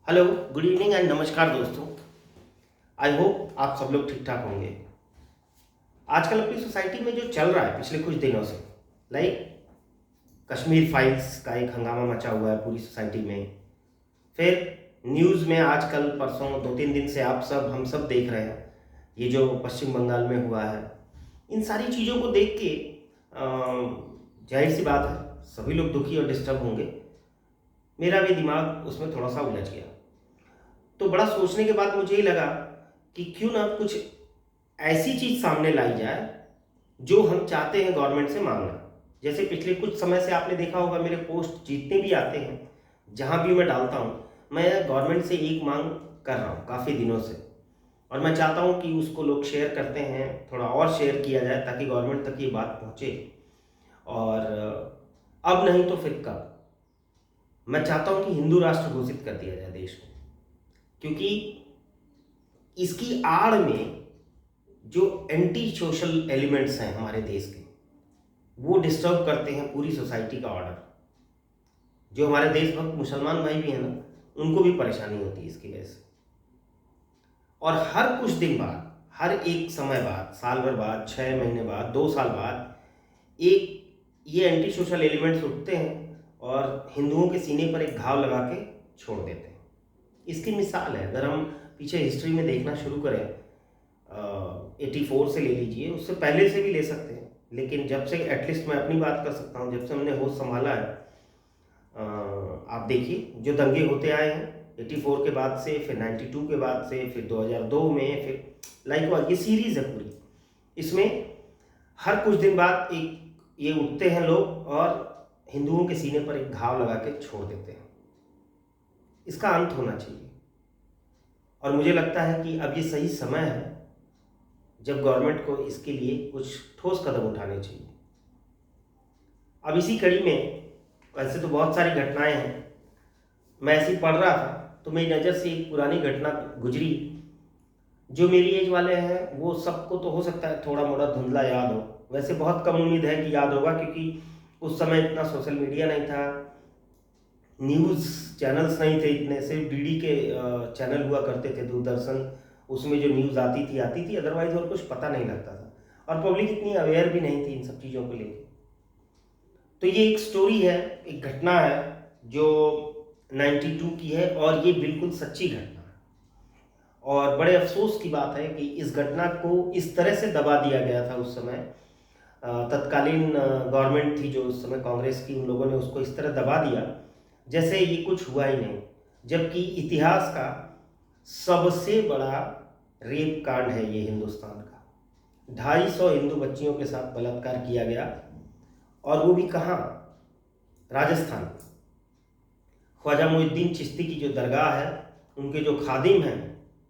Hello, good evening and नमस्कार दोस्तों। I hope आप सब लोग ठीक ठाक होंगे। आजकल अपनी सोसाइटी में जो चल रहा है पिछले कुछ दिनों से, लाइक कश्मीर फाइल्स का एक हंगामा मचा हुआ है पूरी सोसाइटी में। फिर न्यूज़ में आजकल परसों 2-3 दिन से हम सब देख रहे हैं ये जो पश्चिम बंगाल में हुआ है। इन सारी चीज़ों को देख के जाहिर सी बात है सभी लोग दुखी और डिस्टर्ब होंगे। मेरा भी दिमाग उसमें थोड़ा सा उलझ गया। तो बड़ा सोचने के बाद मुझे ही लगा कि क्यों ना कुछ ऐसी चीज़ सामने लाई जाए जो हम चाहते हैं गवर्नमेंट से मांगना। जैसे पिछले कुछ समय से आपने देखा होगा मेरे पोस्ट जितने भी आते हैं, जहाँ भी मैं डालता हूँ, मैं गवर्नमेंट से एक मांग कर रहा हूँ काफ़ी दिनों से। और मैं चाहता हूँ कि उसको लोग शेयर करते हैं, थोड़ा और शेयर किया जाए ताकि गवर्नमेंट तक ये बात पहुँचे। और अब नहीं तो फिर कब, मैं चाहता हूँ कि हिंदू राष्ट्र घोषित कर दिया जाए देश को। क्योंकि इसकी आड़ में जो एंटी सोशल एलिमेंट्स हैं हमारे देश के, वो डिस्टर्ब करते हैं पूरी सोसाइटी का ऑर्डर। जो हमारे देशभक्त मुसलमान भाई भी हैं ना, उनको भी परेशानी होती है इसकी वजह से। और हर कुछ दिन बाद, हर एक समय बाद, साल भर बाद, 6 महीने बाद, 2 साल बाद एक ये एंटी सोशल एलिमेंट्स उठते हैं और हिंदुओं के सीने पर एक घाव लगा के छोड़ देते हैं। इसकी मिसाल है, अगर हम पीछे हिस्ट्री में देखना शुरू करें, 84 से ले लीजिए, उससे पहले से भी ले सकते हैं, लेकिन जब से एटलीस्ट मैं अपनी बात कर सकता हूँ, जब से हमने होश संभाला है, आप देखिए जो दंगे होते आए हैं 84 के बाद से, फिर 92 के बाद से, फिर 2002 में, फिर लाइक ये सीरीज है पूरी। इसमें हर कुछ दिन बाद एक ये उठते हैं लोग और हिंदुओं के सीने पर एक घाव लगा के छोड़ देते हैं। इसका अंत होना चाहिए। और मुझे लगता है कि अब ये सही समय है जब गवर्नमेंट को इसके लिए कुछ ठोस कदम उठाने चाहिए। अब इसी कड़ी में वैसे तो बहुत सारी घटनाएं हैं, मैं ऐसी पढ़ रहा था तो मेरी नज़र से एक पुरानी घटना गुजरी। जो मेरी एज वाले हैं वो सबको तो हो सकता है थोड़ा मोड़ा धुंधला याद हो, वैसे बहुत कम उम्मीद है कि याद होगा, क्योंकि उस समय इतना सोशल मीडिया नहीं था, न्यूज़ चैनल्स नहीं थे इतने, सिर्फ डीडी के चैनल हुआ करते थे, दूरदर्शन, उसमें जो न्यूज़ आती थी, अदरवाइज और कुछ पता नहीं लगता था। और पब्लिक इतनी अवेयर भी नहीं थी इन सब चीज़ों को लेकर। तो ये एक स्टोरी है, एक घटना है जो 92 की है और ये बिल्कुल सच्ची घटना है। और बड़े अफसोस की बात है कि इस घटना को इस तरह से दबा दिया गया था उस समय। तत्कालीन गवर्नमेंट थी जो उस समय कांग्रेस की, उन लोगों ने उसको इस तरह दबा दिया जैसे ये कुछ हुआ ही नहीं, जबकि इतिहास का सबसे बड़ा रेप कांड है ये हिंदुस्तान का। 250 हिंदू बच्चियों के साथ बलात्कार किया गया, और वो भी कहाँ, राजस्थान। ख्वाजा मोइनुद्दीन चिश्ती की जो दरगाह है, उनके जो खादिम हैं,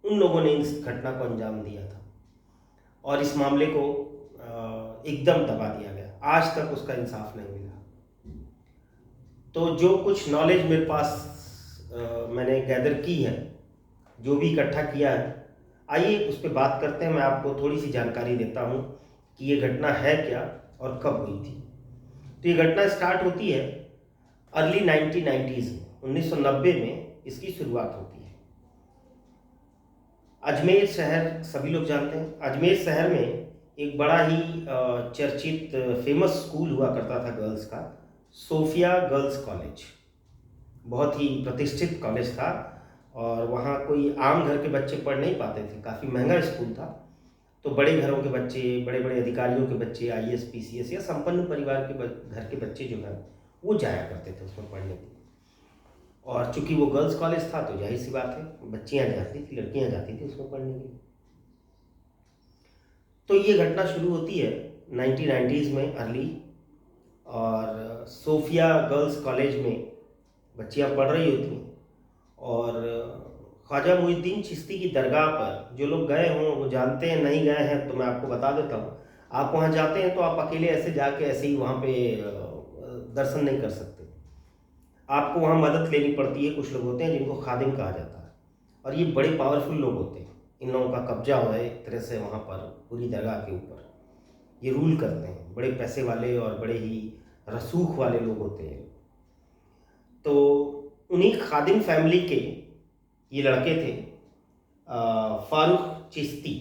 उन लोगों ने इस घटना को अंजाम दिया था और इस मामले को एकदम दबा दिया गया। आज तक उसका इंसाफ नहीं मिला। तो जो कुछ नॉलेज मेरे पास मैंने गैदर की है, जो भी इकट्ठा किया है, आइए उस पर बात करते हैं। मैं आपको थोड़ी सी जानकारी देता हूँ कि ये घटना है क्या और कब हुई थी। तो ये घटना स्टार्ट होती है अर्ली 1990s में, 1990 में इसकी शुरुआत होती है। अजमेर शहर सभी लोग जानते हैं। अजमेर शहर में एक बड़ा ही चर्चित फेमस स्कूल हुआ करता था गर्ल्स का, सोफिया गर्ल्स कॉलेज। बहुत ही प्रतिष्ठित कॉलेज था और वहाँ कोई आम घर के बच्चे पढ़ नहीं पाते थे, काफ़ी महंगा स्कूल था। तो बड़े घरों के बच्चे, बड़े बड़े अधिकारियों के बच्चे, आईएएस पीसीएस या संपन्न परिवार के घर के बच्चे जो हैं वो जाया करते थे उसमें पढ़ने के लिए। और चूंकि वो गर्ल्स कॉलेज था तो जाहिर सी बात है बच्चियाँ जाती थी, लड़कियाँ जाती थी उसमें पढ़ने के लिए। तो ये घटना शुरू होती है 1990s में अर्ली, और सोफिया गर्ल्स कॉलेज में बच्चियाँ पढ़ रही होती हैं। और ख्वाजा मोइनुद्दीन चिश्ती की दरगाह पर जो लोग गए हों वो जानते हैं, नहीं गए हैं तो मैं आपको बता देता हूँ। आप वहाँ जाते हैं तो आप अकेले ऐसे जाके ऐसे ही वहाँ पे दर्शन नहीं कर सकते, आपको वहाँ मदद लेनी पड़ती है। कुछ लोग होते हैं जिनको खादिम कहा जाता है, और ये बड़े पावरफुल लोग होते हैं। इन लोगों का कब्जा हो है एक तरह से वहाँ पर पूरी दरगाह के ऊपर, ये रूल करते हैं। बड़े पैसे वाले और बड़े ही रसूख वाले लोग होते हैं। तो उन्हीं खादिम फैमिली के ये लड़के थे फारूक चिश्ती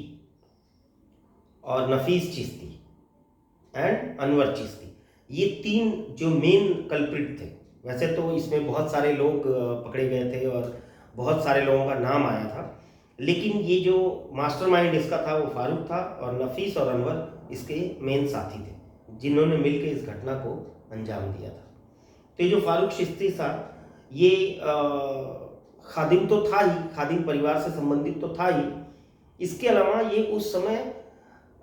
और नफीस चिश्ती एंड अनवर चिश्ती। ये 3 जो मेन कल्प्रिट थे। वैसे तो इसमें बहुत सारे लोग पकड़े गए थे और बहुत सारे लोगों का नाम आया था, लेकिन ये जो मास्टरमाइंड इसका था वो फारूक था और नफीस और अनवर इसके मेन साथी थे जिन्होंने मिलकर इस घटना को अंजाम दिया था। तो ये जो फारूक चिश्ती था ये खादिम तो था ही, खादिम परिवार से संबंधित तो था ही। इसके अलावा ये उस समय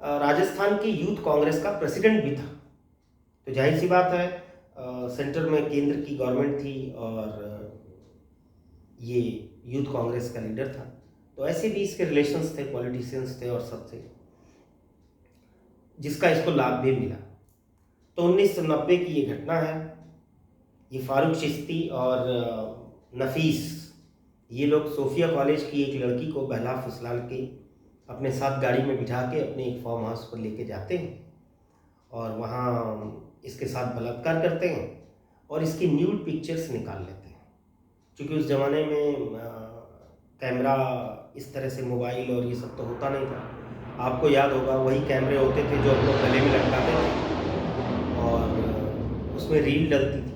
राजस्थान के यूथ कांग्रेस का प्रेसिडेंट भी था। तो जाहिर सी बात है सेंटर में केंद्र की गवर्नमेंट थी और ये यूथ कांग्रेस का लीडर था, तो ऐसे भी इसके रिलेशंस थे, पॉलिटिशियंस थे और सब थे, जिसका इसको लाभ भी मिला। तो 1990 की ये घटना है। ये फारूक चिश्ती और नफीस ये लोग सोफिया कॉलेज की एक लड़की को बहला फुसलाल के अपने साथ गाड़ी में बिठा के अपने एक फार्म हाउस पर लेके जाते हैं और वहाँ इसके साथ बलात्कार करते हैं और इसकी न्यूड पिक्चर्स निकाल लेते हैं। क्योंकि उस ज़माने में कैमरा इस तरह से मोबाइल और ये सब तो होता नहीं था। आपको याद होगा वही कैमरे होते थे जो हम लोग गले में लटकाते थे और उसमें रील डलती थी।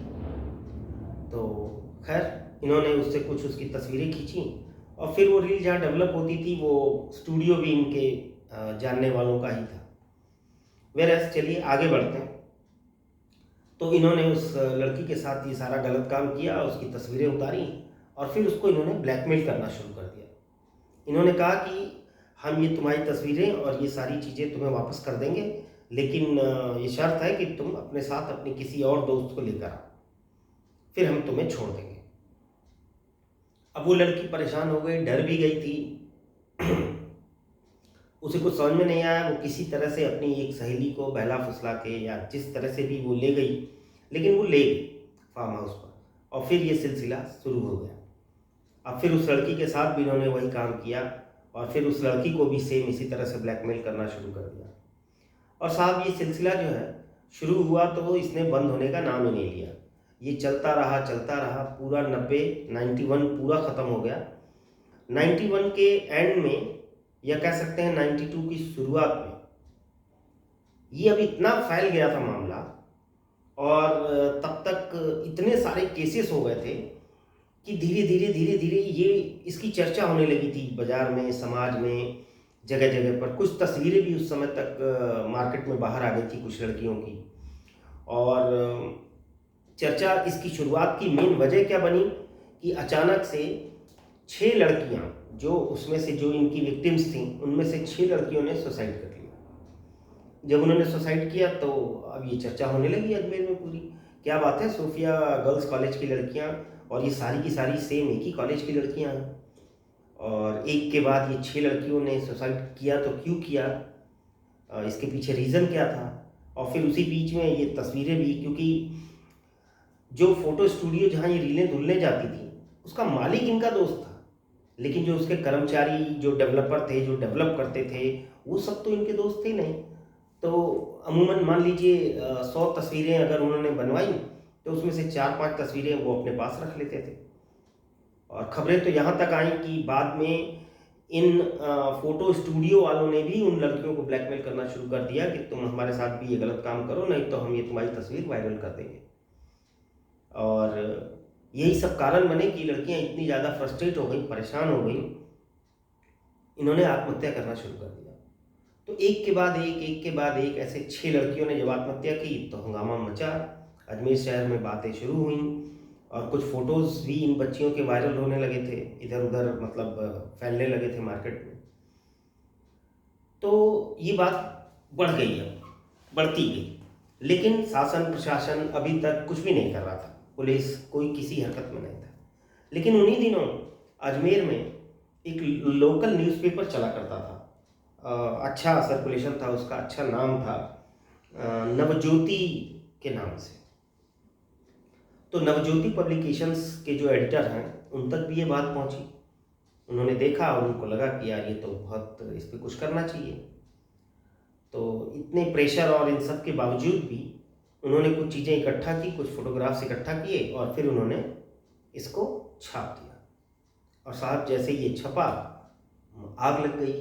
तो खैर इन्होंने उससे कुछ उसकी तस्वीरें खींची और फिर वो रील जहाँ डेवलप होती थी वो स्टूडियो भी इनके जानने वालों का ही था। वेरएस चलिए आगे बढ़ते हैं। तो इन्होंने उस लड़की के साथ ये सारा गलत काम किया, उसकी तस्वीरें उतारी और फिर उसको इन्होंने ब्लैकमेल करना शुरू कर दिया। इन्होंने कहा कि हम ये तुम्हारी तस्वीरें और ये सारी चीज़ें तुम्हें वापस कर देंगे, लेकिन ये शर्त है कि तुम अपने साथ अपने किसी और दोस्त को लेकर आओ, फिर हम तुम्हें छोड़ देंगे। अब वो लड़की परेशान हो गई, डर भी गई थी। उसे कुछ समझ में नहीं आया, वो किसी तरह से अपनी एक सहेली को बहला फुसला के या जिस तरह से भी वो ले गई, लेकिन वो ले गई फार्म हाउस पर और फिर ये सिलसिला शुरू हो गया। अब फिर उस लड़की के साथ भी इन्होंने वही काम किया और फिर उस लड़की को भी सेम इसी तरह से ब्लैकमेल करना शुरू कर दिया। और साहब ये सिलसिला जो है शुरू हुआ तो इसने बंद होने का नाम ही नहीं लिया। ये चलता रहा पूरा 91 पूरा ख़त्म हो गया। 91 के एंड में या कह सकते हैं 92 की शुरुआत में ये अब इतना फैल गया था मामला और तब तक इतने सारे केसेस हो गए थे कि धीरे धीरे ये इसकी चर्चा होने लगी थी बाज़ार में, समाज में, जगह जगह पर। कुछ तस्वीरें भी उस समय तक मार्केट में बाहर आ गई थी कुछ लड़कियों की। और चर्चा इसकी शुरुआत की मेन वजह क्या बनी कि अचानक से 6 लड़कियां जो उसमें से जो इनकी विक्टिम्स थीं उनमें से 6 लड़कियों ने सुसाइड कर लिया। जब उन्होंने सुसाइड किया तो अब ये चर्चा होने लगी अजमेर में पूरी। क्या बात है, सोफिया गर्ल्स कॉलेज की लड़कियां और ये सारी की सारी सेम एक ही कॉलेज की लड़कियां हैं और एक के बाद ये 6 लड़कियों ने सुसाइड किया। तो क्यों किया, इसके पीछे रीज़न क्या था? और फिर उसी बीच में ये तस्वीरें भी, क्योंकि जो फोटो स्टूडियो जहाँ ये रीलें धुलने जाती थी उसका मालिक इनका दोस्त था, लेकिन जो उसके कर्मचारी, जो डेवलपर थे, जो डेवलप करते थे, वो सब तो इनके दोस्त थे नहीं। तो अमूमन मान लीजिए 100 तस्वीरें अगर उन्होंने बनवाई तो उसमें से 4-5 तस्वीरें वो अपने पास रख लेते थे। और खबरें तो यहाँ तक आई कि बाद में इन फोटो स्टूडियो वालों ने भी उन लड़कियों को ब्लैकमेल करना शुरू कर दिया कि तुम हमारे साथ भी ये गलत काम करो, नहीं तो हम ये तुम्हारी तस्वीर वायरल कर देंगे। और यही सब कारण बने कि लड़कियां इतनी ज़्यादा फ्रस्ट्रेट हो गई, परेशान हो गई, इन्होंने आत्महत्या करना शुरू कर दिया। तो एक के बाद एक ऐसे 6 लड़कियों ने जब आत्महत्या की तो हंगामा मचा, अजमेर शहर में बातें शुरू हुई और कुछ फ़ोटोज़ भी इन बच्चियों के वायरल होने लगे थे, इधर उधर मतलब फैलने लगे थे मार्केट में। तो ये बात बढ़ गई, अब बढ़ती गई, लेकिन शासन प्रशासन अभी तक कुछ भी नहीं कर रहा था, पुलिस कोई किसी हरकत में नहीं था। लेकिन उन्हीं दिनों अजमेर में एक लोकल न्यूज़पेपर चला करता था, अच्छा सर्कुलेशन था उसका, अच्छा नाम था नवज्योति के नाम से। तो नवज्योति पब्लिकेशंस के जो एडिटर हैं उन तक भी ये बात पहुंची। उन्होंने देखा और उनको लगा कि यार ये तो बहुत, इस पर कुछ करना चाहिए। तो इतने प्रेशर और इन सब के बावजूद भी उन्होंने कुछ चीज़ें इकट्ठा की, कुछ फोटोग्राफ्स इकट्ठा किए और फिर उन्होंने इसको छाप दिया। और साहब जैसे ये छपा, आग लग गई।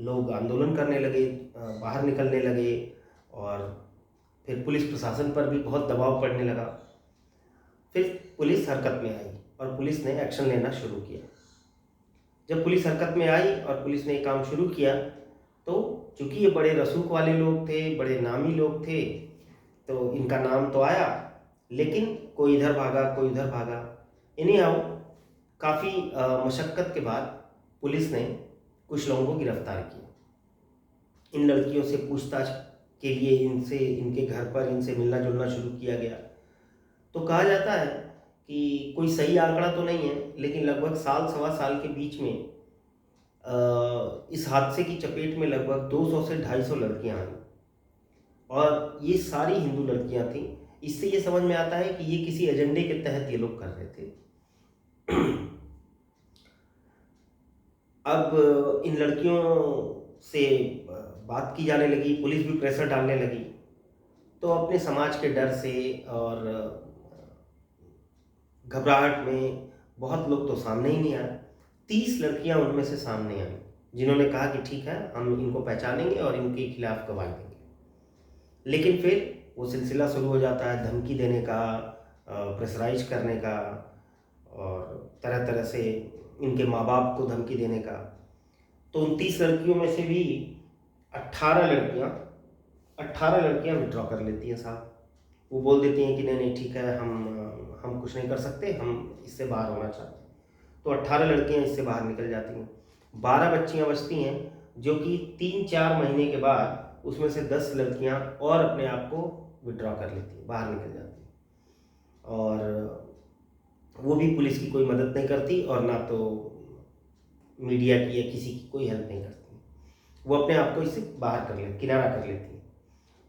लोग आंदोलन करने लगे, बाहर निकलने लगे, और फिर पुलिस प्रशासन पर भी बहुत दबाव पड़ने लगा। फिर पुलिस हरकत में आई और पुलिस ने एक्शन लेना शुरू किया। जब पुलिस हरकत में आई और पुलिस ने ये काम शुरू किया, तो चूंकि ये बड़े रसूख वाले लोग थे, बड़े नामी लोग थे, तो इनका नाम तो आया, लेकिन कोई इधर भागा, कोई उधर भागा। इन्हीं आओ काफ़ी मशक्क़त के बाद पुलिस ने कुछ लोगों को गिरफ्तार किया। इन लड़कियों से पूछताछ के लिए इनसे, इनके घर पर इनसे मिलना जुलना शुरू किया गया। तो कहा जाता है कि कोई सही आंकड़ा तो नहीं है, लेकिन लगभग साल सवा साल के बीच में इस हादसे की चपेट में लगभग 200 से 250 लड़कियां आई, और ये सारी हिंदू लड़कियां थीं। इससे ये समझ में आता है कि ये किसी एजेंडे के तहत ये लोग कर रहे थे। अब इन लड़कियों से बात की जाने लगी, पुलिस भी प्रेशर डालने लगी। तो अपने समाज के डर से और घबराहट में बहुत लोग तो सामने ही नहीं आए। 30 लड़कियां उनमें से सामने आई, जिन्होंने कहा कि ठीक है, हम इनको पहचानेंगे और इनके खिलाफ गवाही देंगे। लेकिन फिर वो सिलसिला शुरू हो जाता है धमकी देने का, प्रेशराइज करने का, और तरह तरह से इनके माँ बाप को धमकी देने का। तो 29 लड़कियों में से भी 18 लड़कियां विड्रॉ कर लेती हैं साहब। वो बोल देती हैं कि नहीं नहीं ठीक है, हम कुछ नहीं कर सकते, हम इससे बाहर होना चाहते हैं। तो 18 लड़कियां इससे बाहर निकल जाती हैं। 12 बच्चियां बचती हैं, जो कि 3-4 महीने के बाद उसमें से 10 लड़कियां और अपने आप को विड्रॉ कर लेती हैं, बाहर निकल जाती हैं। और वो भी पुलिस की कोई मदद नहीं करती, और ना तो मीडिया की या किसी की कोई हेल्प नहीं करती। वो अपने आप को इससे बाहर कर ले, किनारा कर लेती हैं।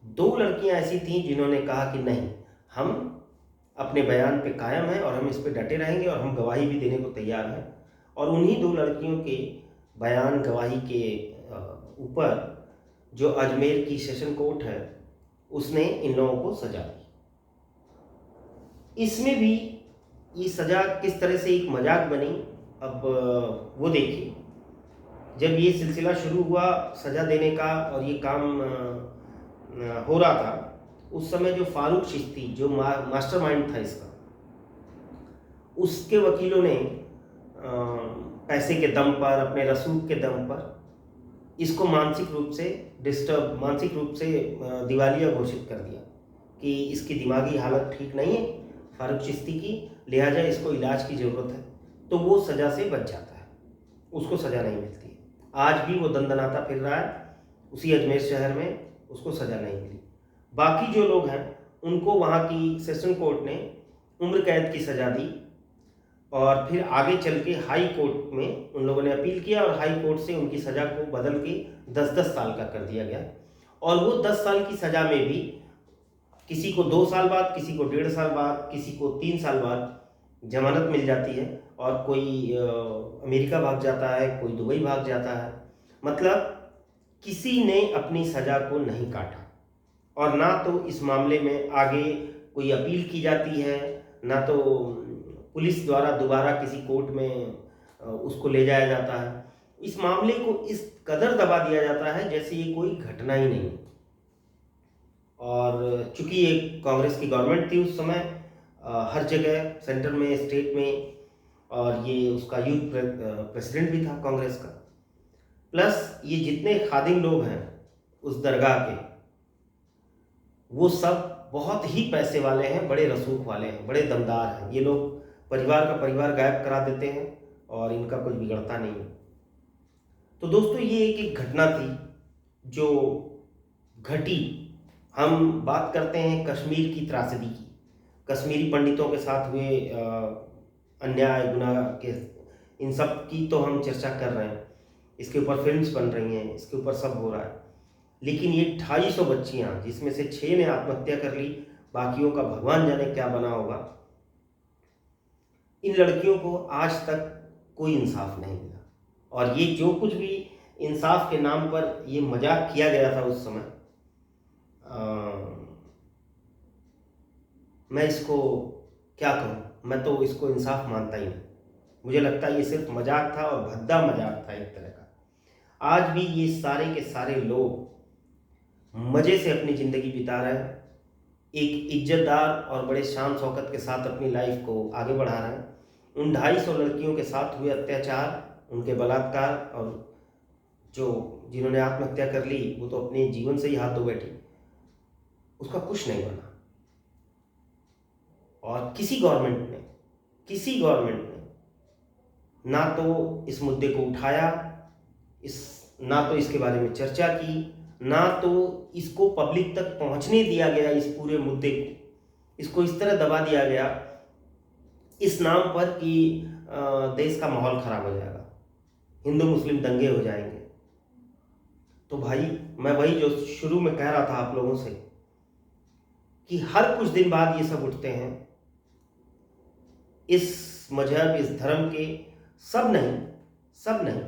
2 लड़कियां ऐसी थीं जिन्होंने कहा कि नहीं, हम अपने बयान पे कायम हैं और हम इस पे डटे रहेंगे और हम गवाही भी देने को तैयार हैं। और उन्हीं 2 लड़कियों के बयान, गवाही के ऊपर जो अजमेर की सेशन कोर्ट है, उसने इन लोगों को सजा दी। इसमें भी ये सजा किस तरह से एक मजाक बनी, अब वो देखिए। जब ये सिलसिला शुरू हुआ सजा देने का और ये काम हो रहा था, उस समय जो फारूक चिश्ती, जो मास्टरमाइंड था इसका, उसके वकीलों ने पैसे के दम पर, अपने रसूख के दम पर इसको मानसिक रूप से दिवालिया घोषित कर दिया कि इसकी दिमागी हालत ठीक नहीं है फारूक चिश्ती की, लिहाजा इसको इलाज की ज़रूरत है। तो वो सज़ा से बच जाता है, उसको सज़ा नहीं मिलती है। आज भी वो दंदनाता फिर रहा है उसी अजमेर शहर में, उसको सज़ा नहीं मिली। बाकी जो लोग हैं उनको वहाँ की सेशन कोर्ट ने उम्र कैद की सज़ा दी, और फिर आगे चल के हाई कोर्ट में उन लोगों ने अपील किया, और हाई कोर्ट से उनकी सज़ा को बदल के 10-10 साल का कर दिया गया। और वो 10 साल की सज़ा में भी किसी को 2 साल बाद, किसी को 1.5 साल बाद, किसी को 3 साल बाद जमानत मिल जाती है, और कोई अमेरिका भाग जाता है, कोई दुबई भाग जाता है। मतलब किसी ने अपनी सज़ा को नहीं काटा, और ना तो इस मामले में आगे कोई अपील की जाती है, ना तो पुलिस द्वारा दोबारा किसी कोर्ट में उसको ले जाया जाता है। इस मामले को इस कदर दबा दिया जाता है जैसे ये कोई घटना ही नहीं। और चूंकि ये कांग्रेस की गवर्नमेंट थी उस समय, हर जगह सेंटर में, स्टेट में, और ये उसका यूथ प्रेसिडेंट भी था कांग्रेस का। प्लस ये जितने खादिम लोग हैं उस दरगाह के, वो सब बहुत ही पैसे वाले हैं, बड़े रसूख वाले हैं, बड़े दमदार हैं। ये लोग परिवार का परिवार गायब करा देते हैं और इनका कुछ बिगड़ता नहीं है। तो दोस्तों, ये एक घटना थी जो घटी। हम बात करते हैं कश्मीर की त्रासदी की, कश्मीरी पंडितों के साथ हुए अन्याय, गुनाह के, इन सब की तो हम चर्चा कर रहे हैं। इसके ऊपर फिल्म्स बन रही हैं, इसके ऊपर सब हो रहा है। लेकिन ये 250 बच्चियाँ, जिसमें से 6 ने आत्महत्या कर ली, बाकियों का भगवान जाने क्या बना होगा, इन लड़कियों को आज तक कोई इंसाफ नहीं मिला। और ये जो कुछ भी इंसाफ के नाम पर ये मजाक किया गया था उस समय, मैं इसको क्या कहूँ, मैं तो इसको इंसाफ मानता ही नहीं। मुझे लगता है ये सिर्फ मजाक था और भद्दा मजाक था एक तरह का। आज भी ये सारे के सारे लोग मज़े से अपनी ज़िंदगी बिता रहे हैं, एक इज्जतदार और बड़े शान शौकत के साथ अपनी लाइफ को आगे बढ़ा रहे हैं। उन 250 लड़कियों के साथ हुए अत्याचार, उनके बलात्कार और जिन्होंने आत्महत्या कर ली वो तो अपने जीवन से ही हाथ धो बैठी, उसका कुछ नहीं बना। और किसी गवर्नमेंट ने ना तो इस मुद्दे को उठाया, ना तो इसके बारे में चर्चा की, ना तो इसको पब्लिक तक पहुंचने दिया गया। इस पूरे मुद्दे को इसको इस तरह दबा दिया गया इस नाम पर कि देश का माहौल खराब हो जाएगा, हिंदू मुस्लिम दंगे हो जाएंगे। तो भाई मैं वही जो शुरू में कह रहा था आप लोगों से कि हर कुछ दिन बाद ये सब उठते हैं। इस मजहब, इस धर्म के सब नहीं,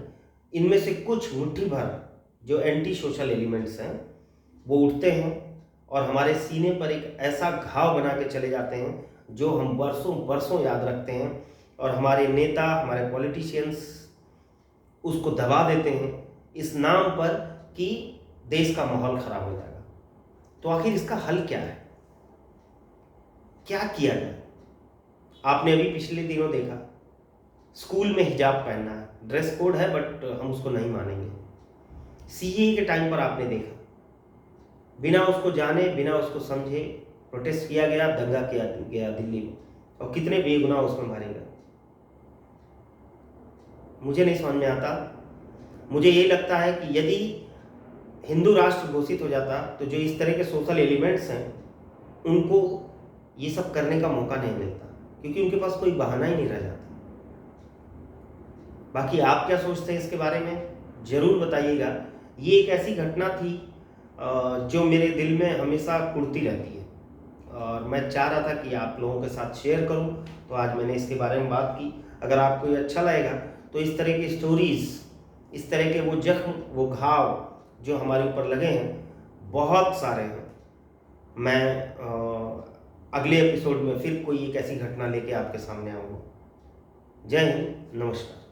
इनमें से कुछ मुट्ठी भर जो एंटी सोशल एलिमेंट्स हैं वो उठते हैं और हमारे सीने पर एक ऐसा घाव बना के चले जाते हैं जो हम बरसों याद रखते हैं। और हमारे नेता, हमारे पॉलिटिशियंस उसको दबा देते हैं इस नाम पर कि देश का माहौल खराब हो जाएगा। तो आखिर इसका हल क्या है, क्या किया जाए? आपने अभी पिछले दिनों देखा, स्कूल में हिजाब पहनना है, ड्रेस कोड है, बट हम उसको नहीं मानेंगे। सीएए के टाइम पर आपने देखा, बिना उसको जाने, बिना उसको समझे प्रोटेस्ट किया गया, दंगा किया गया दिल्ली में, और कितने बेगुनाह उसमें मारे गए। मुझे नहीं समझ में आता। मुझे ये लगता है कि यदि हिंदू राष्ट्र घोषित हो जाता तो जो इस तरह के सोशल एलिमेंट्स हैं उनको ये सब करने का मौका नहीं मिलता, क्योंकि उनके पास कोई बहाना ही नहीं रह जाता। बाकी आप क्या सोचते हैं इसके बारे में ज़रूर बताइएगा। ये एक ऐसी घटना थी जो मेरे दिल में हमेशा कुढ़ती रहती है और मैं चाह रहा था कि आप लोगों के साथ शेयर करूं, तो आज मैंने इसके बारे में बात की। अगर आपको ये अच्छा लगेगा तो इस तरह की स्टोरीज़, इस तरह के वो जख्म, वो घाव जो हमारे ऊपर लगे हैं, बहुत सारे हैं। मैं अगले एपिसोड में फिर कोई एक ऐसी घटना लेके आपके सामने आऊँगा। जय हिंद, नमस्कार।